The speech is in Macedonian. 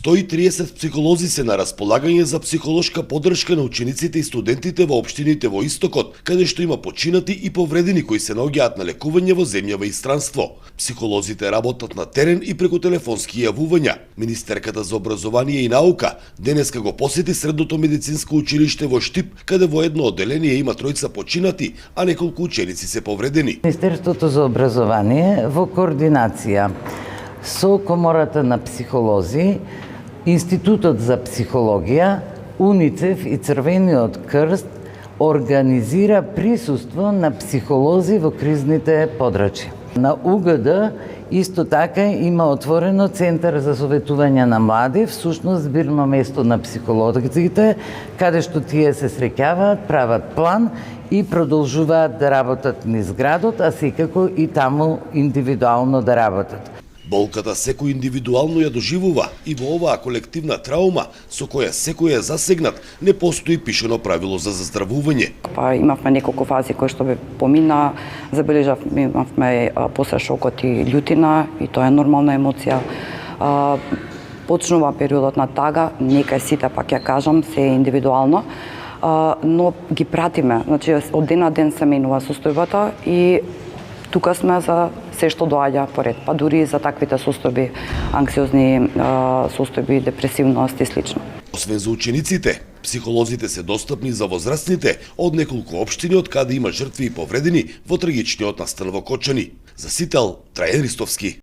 130 психолози се на располагање за психолошка поддршка на учениците и студентите во општините во Истокот, каде што има починати и повредени кои се наоѓаат на лекување во земјава и странство. Психолозите работат на терен и преку телефонски јавувања. Министерката за образование и наука денеска го посети Средното медицинско училиште во Штип, каде во едно одделение има тројца починати, а неколку ученици се повредени. Министерството за образование во координација со Комората на психолози, Институтот за психологија, УНИЦЕФ и Црвениот крст организира присуство на психолози во кризните подрачја. На УГД исто така има отворено Центар за советување на млади, всушност збирно место на психолозите, каде што тие се среќаваат, прават план и продолжуваат да работат низ градот, а секако и таму индивидуално да работат. Болката секој индивидуално ја доживува и во оваа колективна траума со која секој е засегнат не постои пишено правило за заздравување. Имавме неколку фази кои што помина, имавме после шокот и љутина и тоа е нормална емоција. Почнува периодот на тага, нека сите пак ја кажам, се е индивидуално, но ги пратиме. Значи од ден на ден се менува состојбата и тука сме за се што доаѓа поред, па дури и за таквите состојби, анксиозни состојби, депресивност и слично. Освен за учениците, психолозите се достапни за возрастните од неколку општини од каде има жртви и повредени во трагичниот настан во Кочани. За Сител, Трајан Ристовски.